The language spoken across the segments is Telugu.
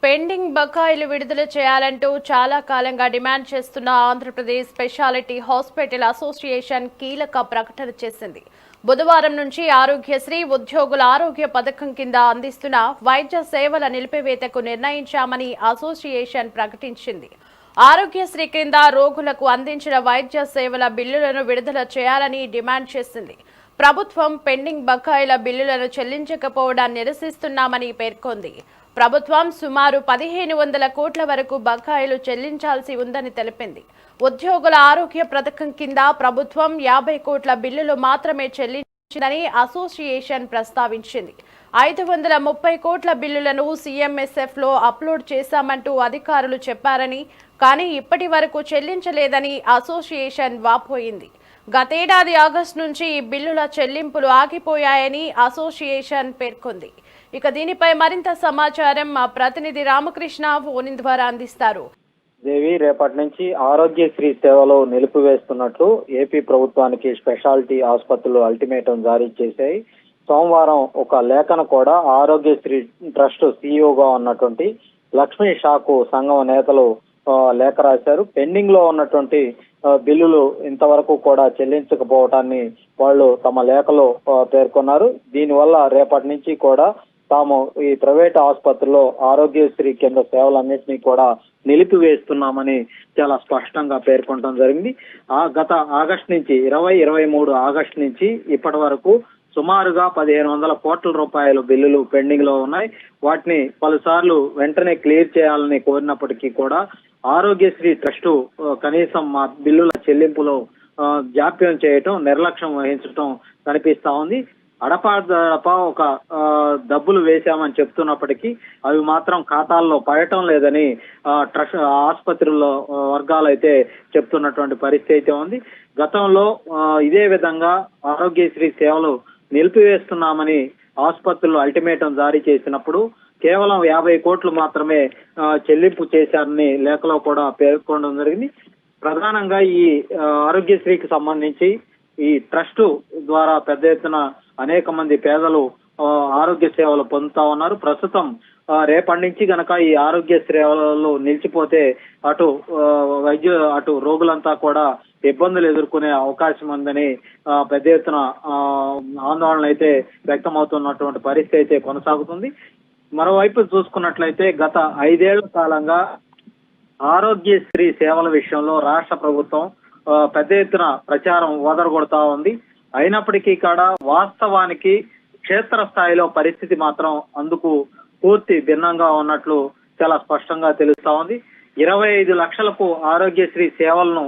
పెండింగ్ బకాయిలు విడుదల చేయాలంటూ చాలా కాలంగా డిమాండ్ చేస్తున్న ఆంధ్రప్రదేశ్ స్పెషాలిటీ హాస్పిటల్ అసోసియేషన్ కీలక ప్రకటన చేసింది. బుధవారం నుంచి ఆరోగ్యశ్రీ ఉద్యోగుల ఆరోగ్య పథకం కింద అందిస్తున్న వైద్య సేవల నిలిపివేతకు నిర్ణయించామని అసోసియేషన్ ప్రకటించింది. ఆరోగ్యశ్రీ కింద రోగులకు అందించిన వైద్య సేవల బిల్లులను విడుదల చేయాలని డిమాండ్ చేసింది. ప్రభుత్వం పెండింగ్ బకాయిల బిల్లులను చెల్లించకపోవడాన్ని నిరసిస్తున్నామని పేర్కొంది. ప్రభుత్వం సుమారు 1500 కోట్ల వరకు బకాయిలు చెల్లించాల్సి ఉందని తెలిపింది. ఉద్యోగుల ఆరోగ్య పథకం కింద ప్రభుత్వం 50 కోట్ల బిల్లులు మాత్రమే చెల్లించిందని అసోసియేషన్ ప్రస్తావించింది. 530 కోట్ల బిల్లులను సీఎంఎస్ఎఫ్ లో అప్లోడ్ చేశామంటూ అధికారులు చెప్పారని, కానీ ఇప్పటి వరకు చెల్లించలేదని అసోసియేషన్ వాపోయింది. గతేడాది ఆగస్టు నుంచి ఈ బిల్లుల చెల్లింపులు ఆగిపోయాయని అసోసియేషన్ పేర్కొంది. ఇక దీనిపై మరింత సమాచారం మా ప్రతినిధి రామకృష్ణ ఫోన్ ద్వారా అందిస్తారు. దేవి, రేపటి నుంచి ఆరోగ్యశ్రీ సేవలు నిలిపివేస్తున్నట్లు ఏపీ ప్రభుత్వానికి స్పెషాలిటీ ఆసుపత్రులు అల్టిమేటం జారీ చేశాయి. సోమవారం ఒక లేఖను కూడా ఆరోగ్యశ్రీ ట్రస్ట్ సీఈఓగా ఉన్నటువంటి లక్ష్మీ షాకు సంఘం నేతలు లేఖ రాశారు. పెండింగ్ లో ఉన్నటువంటి బిల్లులు ఇంతవరకు కూడా చెల్లించకపోవటాన్ని వాళ్ళు తమ లేఖలో పేర్కొన్నారు. దీనివల్ల రేపటి నుంచి కూడా తాము ఈ ప్రైవేట్ ఆసుపత్రిలో ఆరోగ్యశ్రీ కింద సేవలన్నింటినీ కూడా నిలిపివేస్తున్నామని చాలా స్పష్టంగా పేర్కొనడం జరిగింది. గత ఆగస్టు నుంచి 2023 ఆగస్టు నుంచి ఇప్పటి వరకు సుమారుగా 1500 కోట్ల రూపాయల బిల్లులు పెండింగ్ లో ఉన్నాయి. వాటిని పలుసార్లు వెంటనే క్లియర్ చేయాలని కోరినప్పటికీ కూడా ఆరోగ్యశ్రీ ట్రస్టు కనీసం మా బిల్లుల చెల్లింపులో జాప్యం చేయటం, నిర్లక్ష్యం వహించటం కనిపిస్తా ఉంది. అడపాదడపా ఒక డబ్బులు వేశామని చెప్తున్నప్పటికీ అవి మాత్రం ఖాతాల్లో పడటం లేదని ట్రస్ట్ ఆసుపత్రుల్లో వర్గాలు అయితే చెప్తున్నటువంటి పరిస్థితి అయితే ఉంది. గతంలో ఇదే విధంగా ఆరోగ్యశ్రీ సేవలు నిలిపివేస్తున్నామని ఆసుపత్రులు అల్టిమేటం జారీ చేసినప్పుడు కేవలం 50 కోట్లు మాత్రమే చెల్లింపు చేశారని లేఖలో కూడా పేర్కొనడం జరిగింది. ప్రధానంగా ఈ ఆరోగ్యశ్రీకి సంబంధించి ఈ ట్రస్ట్ ద్వారా పెద్ద ఎత్తున అనేక మంది పేదలు ఆరోగ్య సేవలు పొందుతా ఉన్నారు. ప్రస్తుతం రేపటి నుంచి గనక ఈ ఆరోగ్య సేవలు నిలిచిపోతే అటు రోగులంతా కూడా ఇబ్బందులు ఎదుర్కొనే అవకాశం ఉందని పెద్ద ఎత్తున ఆందోళన అయితే వ్యక్తమవుతున్నటువంటి పరిస్థితి అయితే కొనసాగుతుంది. మరోవైపు చూసుకున్నట్లయితే గత 5 ఏళ్ల కాలంగా ఆరోగ్యశ్రీ సేవల విషయంలో రాష్ట్ర ప్రభుత్వం పెద్ద ఎత్తున ప్రచారం ఓదరగొడతా ఉంది. అయినప్పటికీ కూడా వాస్తవానికి క్షేత్రస్థాయిలో పరిస్థితి మాత్రం అందుకు పూర్తి భిన్నంగా ఉన్నట్లు చాలా స్పష్టంగా తెలుస్తా ఉంది. 25 లక్షలకు ఆరోగ్యశ్రీ సేవలను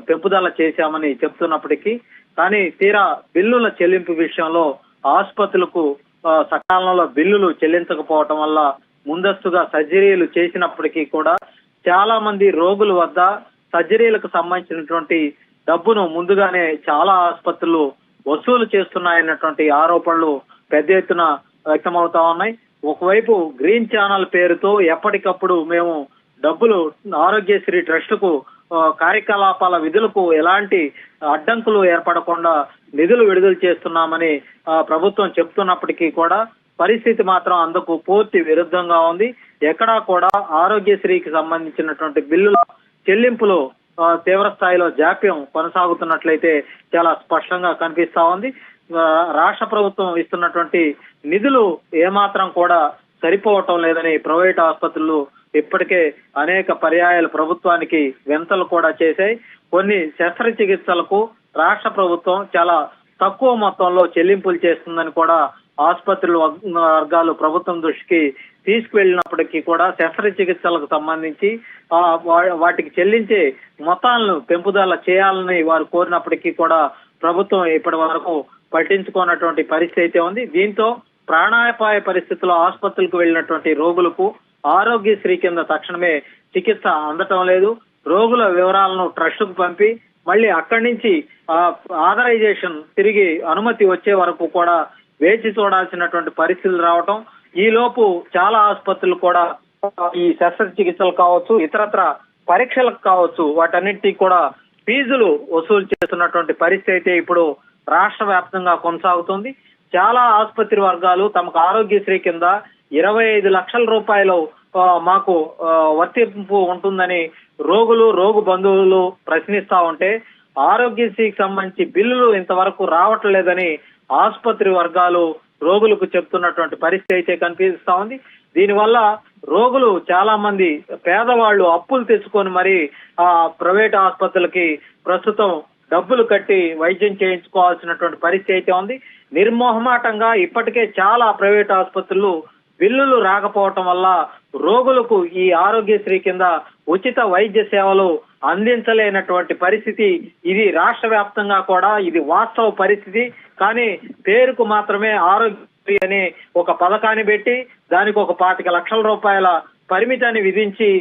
పెంపుదల చేశామని చెప్తున్నప్పటికీ కానీ తీరా బిల్లుల చెల్లింపు విషయంలో ఆసుపత్రులకు సకాలంలో బిల్లులు చెల్లించకపోవటం వల్ల ముందస్తుగా సర్జరీలు చేసినప్పటికీ కూడా చాలా మంది రోగుల వద్ద సర్జరీలకు సంబంధించినటువంటి డబ్బును ముందుగానే చాలా ఆసుపత్రులు వసూలు చేస్తున్నాయన్నటువంటి ఆరోపణలు పెద్ద ఎత్తున వ్యక్తమవుతా ఉన్నాయి. ఒకవైపు గ్రీన్ ఛానల్ పేరుతో ఎప్పటికప్పుడు మేము డబ్బులు ఆరోగ్యశ్రీ ట్రస్ట్ కు కార్యకలాపాల విధులకు ఎలాంటి అడ్డంకులు ఏర్పడకుండా నిధులు విడుదల చేస్తున్నామని ప్రభుత్వం చెప్తున్నప్పటికీ కూడా పరిస్థితి మాత్రం అందుకు పూర్తి విరుద్ధంగా ఉంది. ఎక్కడా కూడా ఆరోగ్యశ్రీకి సంబంధించినటువంటి బిల్లుల చెల్లింపులు తీవ్ర స్థాయిలో జాప్యం కొనసాగుతున్నట్లయితే చాలా స్పష్టంగా కనిపిస్తా ఉంది. రాష్ట్ర ప్రభుత్వం ఇస్తున్నటువంటి నిధులు ఏమాత్రం కూడా సరిపోవటం లేదని ప్రైవేట్ ఆసుపత్రులు ఇప్పటికే అనేక పర్యాయాలు ప్రభుత్వానికి వినతులు కూడా చేశాయి. కొన్ని శస్త్రచికిత్సలకు రాష్ట్ర ప్రభుత్వం చాలా తక్కువ మొత్తంలో చెల్లింపులు చేస్తుందని కూడా ఆసుపత్రుల వర్గాలు ప్రభుత్వం దృష్టికి తీసుకువెళ్ళినప్పటికీ కూడా శస్త్రచికిత్సలకు సంబంధించి వాటికి చెల్లించే మొత్తాలను పెంపుదల చేయాలని వారు కోరినప్పటికీ కూడా ప్రభుత్వం ఇప్పటి వరకు పట్టించుకున్నటువంటి పరిస్థితి అయితే ఉంది. దీంతో ప్రాణాపాయ పరిస్థితుల్లో ఆసుపత్రులకు వెళ్ళినటువంటి రోగులకు ఆరోగ్యశ్రీ కింద తక్షణమే చికిత్స అందటం లేదు. రోగుల వివరాలను ట్రస్టుకు పంపి మళ్ళీ అక్కడి నుంచి ఆథరైజేషన్ తిరిగి అనుమతి వచ్చే వరకు కూడా వేచి చూడాల్సినటువంటి పరిస్థితులు రావటం, ఈ లోపు చాలా ఆసుపత్రులు కూడా ఈ శస్త్రచికిత్సలు కావచ్చు, ఇతరత్ర పరీక్షలకు కావచ్చు, వాటన్నిటికీ కూడా ఫీజులు వసూలు చేస్తున్నటువంటి పరిస్థితి అయితే ఇప్పుడు రాష్ట్ర వ్యాప్తంగా కొనసాగుతుంది. చాలా ఆసుపత్రి వర్గాలు తమకు ఆరోగ్యశ్రీ కింద 25 లక్షల రూపాయలు మాకు వర్తింపు ఉంటుందని రోగు బంధువులు ప్రశ్నిస్తా ఉంటే ఆరోగ్యశ్రీకి సంబంధించి బిల్లులు ఇంతవరకు రావట్లేదని ఆసుపత్రి వర్గాలు రోగులకు చెప్తున్నటువంటి పరిస్థితి అయితే కనిపిస్తా ఉంది. దీనివల్ల రోగులు చాలా మంది పేదవాళ్లు అప్పులు తెచ్చుకొని మరి ప్రైవేట్ ఆసుపత్రులకి ప్రస్తుతం డబ్బులు కట్టి వైద్యం చేయించుకోవాల్సినటువంటి పరిస్థితి అయితే ఉంది. నిర్మోహమాటంగా ఇప్పటికే చాలా ప్రైవేట్ ఆసుపత్రులు బిల్లులు రాకపోవటం వల్ల రోగులకు ఈ ఆరోగ్యశ్రీ కింద ఉచిత వైద్య సేవలు అందించలేనటువంటి పరిస్థితి. ఇది రాష్ట్ర వ్యాప్తంగా కూడా ఇది వాస్తవ పరిస్థితి. కానీ పేరుకు మాత్రమే ఆరోగ్యశ్రీ అనే ఒక పథకాన్ని పెట్టి దానికి ఒక 25 లక్షల రూపాయల పరిమితాన్ని విధించి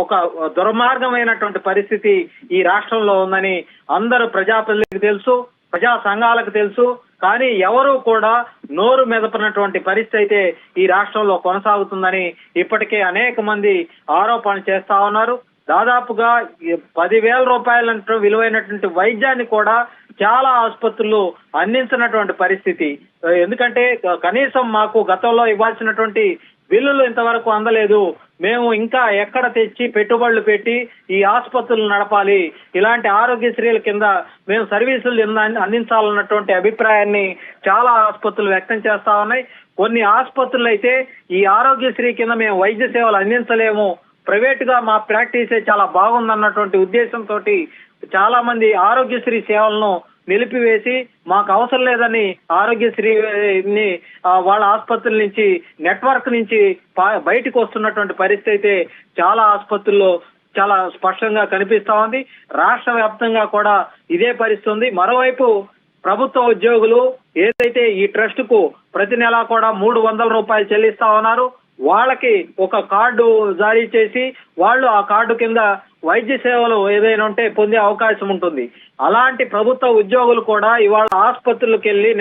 ఒక దుర్మార్గమైనటువంటి పరిస్థితి ఈ రాష్ట్రంలో ఉందని అందరూ ప్రజాప్రతినిధులకు తెలుసు, ప్రజా సంఘాలకు తెలుసు. కానీ ఎవరు కూడా నోరు మెదపనటువంటి పరిస్థితి అయితే ఈ రాష్ట్రంలో కొనసాగుతుందని ఇప్పటికే అనేక మంది ఆరోపణలు చేస్తా ఉన్నారు. దాదాపుగా 10,000 రూపాయల విలువైనటువంటి వైద్యాన్ని కూడా చాలా ఆసుపత్రులు అందించినటువంటి పరిస్థితి. ఎందుకంటే కనీసం మాకు గతంలో ఇవ్వాల్సినటువంటి బిల్లులు ఇంతవరకు అందలేదు, మేము ఇంకా ఎక్కడ తెచ్చి పెట్టుబడులు పెట్టి ఈ ఆసుపత్రులు నడపాలి, ఇలాంటి ఆరోగ్యశ్రీల కింద మేము సర్వీసులు అందించాలన్నటువంటి అభిప్రాయాన్ని చాలా ఆసుపత్రులు వ్యక్తం చేస్తా ఉన్నాయి. కొన్ని ఆసుపత్రులు అయితే ఈ ఆరోగ్యశ్రీ కింద మేము వైద్య సేవలు అందించలేము, ప్రైవేట్ గా మా ప్రాక్టీసే చాలా బాగుందన్నటువంటి ఉద్దేశంతో చాలా మంది ఆరోగ్యశ్రీ సేవలను నిలిపివేసి మాకు అవసరం లేదని ఆరోగ్యశ్రీని వాళ్ళ ఆసుపత్రుల నుంచి నెట్వర్క్ నుంచి బయటకు వస్తున్నటువంటి పరిస్థితి అయితే చాలా ఆసుపత్రుల్లో చాలా స్పష్టంగా కనిపిస్తా ఉంది. రాష్ట్ర వ్యాప్తంగా కూడా ఇదే పరిస్థితి ఉంది. మరోవైపు ప్రభుత్వ ఉద్యోగులు ఏదైతే ఈ ట్రస్ట్ కు ప్రతి నెలా కూడా 300 రూపాయలు చెల్లిస్తా ఉన్నారు, వాళ్ళకి ఒక కార్డు జారీ చేసి వాళ్ళు ఆ కార్డు కింద వైద్య సేవలు ఏదైనా ఉంటే పొందే అవకాశం ఉంటుంది. అలాంటి ప్రభుత్వ ఉద్యోగులు కూడా ఇవాళ ఆసుపత్రులకు వెళ్లి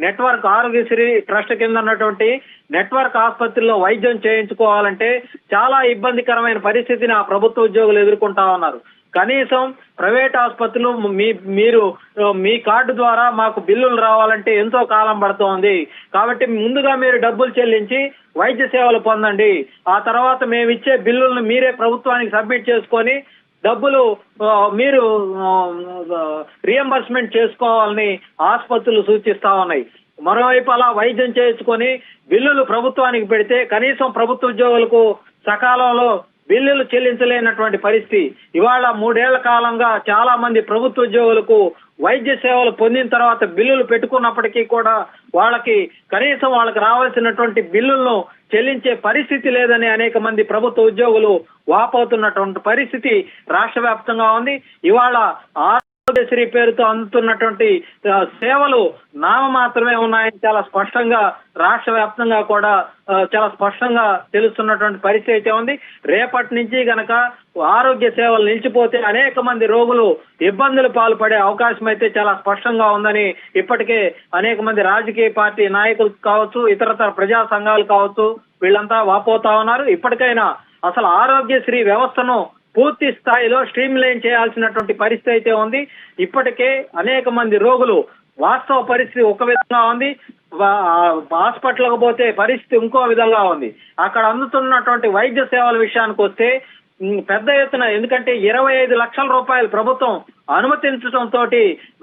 నెట్వర్క్ ఆరోగ్యశ్రీ ట్రస్ట్ కింద ఉన్నటువంటి నెట్వర్క్ ఆసుపత్రిలో వైద్యం చేయించుకోవాలంటే చాలా ఇబ్బందికరమైన పరిస్థితిని ఆ ప్రభుత్వ ఉద్యోగులు ఎదుర్కొంటా ఉన్నారు. కనీసం ప్రైవేట్ ఆసుపత్రులు మీరు మీ కార్డు ద్వారా మాకు బిల్లులు రావాలంటే ఎంతో కాలం పడుతోంది, కాబట్టి ముందుగా మీరు డబ్బులు చెల్లించి వైద్య సేవలు పొందండి, ఆ తర్వాత మేము ఇచ్చే బిల్లులను మీరే ప్రభుత్వానికి సబ్మిట్ చేసుకొని డబ్బులు మీరు రియంబర్స్మెంట్ చేసుకోవాలని ఆసుపత్రులు సూచిస్తా ఉన్నాయి. మరోవైపు అలా వైద్యం చేయించుకొని బిల్లులు ప్రభుత్వానికి పెడితే కనీసం ప్రభుత్వ ఉద్యోగులకు సకాలంలో బిల్లులు చెల్లించలేనటువంటి పరిస్థితి. ఇవాళ 3 ఏళ్ల కాలంగా చాలా మంది ప్రభుత్వ ఉద్యోగులకు వైద్య సేవలు పొందిన తర్వాత బిల్లులు పెట్టుకున్నప్పటికీ కూడా వాళ్ళకి కనీసం వాళ్ళకి రావాల్సినటువంటి బిల్లులను చెల్లించే పరిస్థితి లేదని అనేక మంది ప్రభుత్వ ఉద్యోగులు వాపోతున్నటువంటి పరిస్థితి రాష్ట్ర వ్యాప్తంగా ఉంది. ఇవాళ ఆరోగ్యశ్రీ పేరుతో అందుతున్నటువంటి సేవలు నామమాత్రమే ఉన్నాయని చాలా స్పష్టంగా రాష్ట్ర వ్యాప్తంగా కూడా చాలా స్పష్టంగా తెలుస్తున్నటువంటి పరిస్థితి అయితే ఉంది. రేపటి నుంచి గనక ఆరోగ్య సేవలు నిలిచిపోతే అనేక మంది రోగులు ఇబ్బందులు పాల్పడే అవకాశం అయితే చాలా స్పష్టంగా ఉందని ఇప్పటికే అనేక మంది రాజకీయ పార్టీ నాయకులు కావచ్చు, ఇతరతర ప్రజా సంఘాలు కావచ్చు, వీళ్ళంతా వాపోతా ఉన్నారు. ఇప్పటికైనా అసలు ఆరోగ్యశ్రీ వ్యవస్థను పూర్తి స్థాయిలో స్ట్రీమ్ లైన్ చేయాల్సినటువంటి పరిస్థితి అయితే ఉంది. ఇప్పటికే అనేక మంది రోగులు వాస్తవ పరిస్థితి ఒక విధంగా ఉంది, హాస్పిటల్కి పోతే పరిస్థితి ఇంకో విధంగా ఉంది. అక్కడ అందుతున్నటువంటి వైద్య సేవల విషయానికి వస్తే పెద్ద ఎత్తున, ఎందుకంటే 25 లక్షల రూపాయలు ప్రభుత్వం అనుమతించడంతో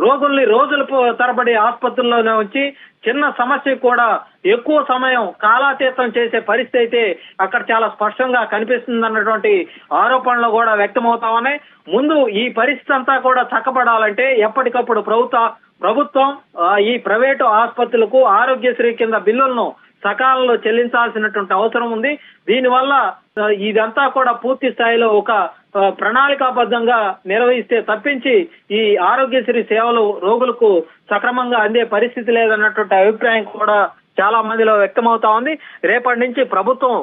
రోగుల్ని రోజుల తరబడి ఆసుపత్రుల్లోనే ఉంచి చిన్న సమస్య కూడా ఎక్కువ సమయం కాలాతీతం చేసే పరిస్థితి అయితే అక్కడ చాలా స్పష్టంగా కనిపిస్తుందన్నటువంటి ఆరోపణలు కూడా వ్యక్తమవుతా ఉన్నాయి. ముందు ఈ పరిస్థితి అంతా కూడా చక్కబడాలంటే ఎప్పటికప్పుడు ప్రభుత్వం ఈ ప్రైవేటు ఆసుపత్రులకు ఆరోగ్యశ్రీ కింద బిల్లులను సకాలంలో చెల్లించాల్సినటువంటి అవసరం ఉంది. దీనివల్ల ఇదంతా కూడా పూర్తి స్థాయిలో ఒక ప్రణాళికాబద్ధంగా నిర్వహిస్తే తప్పించి ఈ ఆరోగ్యశ్రీ సేవలు రోగులకు సక్రమంగా అందే పరిస్థితి లేదన్నటువంటి అభిప్రాయం కూడా చాలా మందిలో వ్యక్తమవుతా ఉంది. రేపటి నుంచి ప్రభుత్వం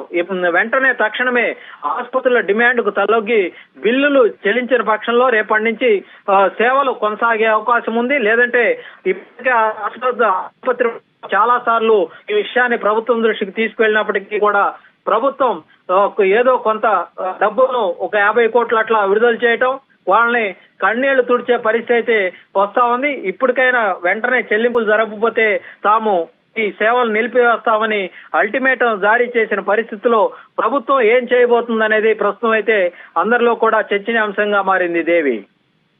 వెంటనే తక్షణమే ఆసుపత్రుల డిమాండ్ కు తలొగ్గి బిల్లులు చెల్లించిన పక్షంలో రేపటి నుంచి సేవలు కొనసాగే అవకాశం ఉంది. లేదంటే ఇప్పటికే ఆసుపత్రి చాలా సార్లు ఈ విషయాన్ని ప్రభుత్వం దృష్టికి తీసుకెళ్లినప్పటికీ కూడా ప్రభుత్వం ఏదో కొంత డబ్బును ఒక 50 కోట్లు అట్లా విడుదల చేయటం, వాళ్ళని కన్నీళ్లు తుడిచే పరిస్థితి అయితే వస్తా ఉంది. ఇప్పటికైనా వెంటనే చెల్లింపులు జరగకపోతే తాము ఈ సేవలు నిలిపివేస్తామని అల్టిమేటం జారీ చేసిన పరిస్థితిలో ప్రభుత్వం ఏం చేయబోతుందనేది ప్రస్తుతం అయితే అందరిలో కూడా చర్చనీయాంశంగా మారింది దేవి.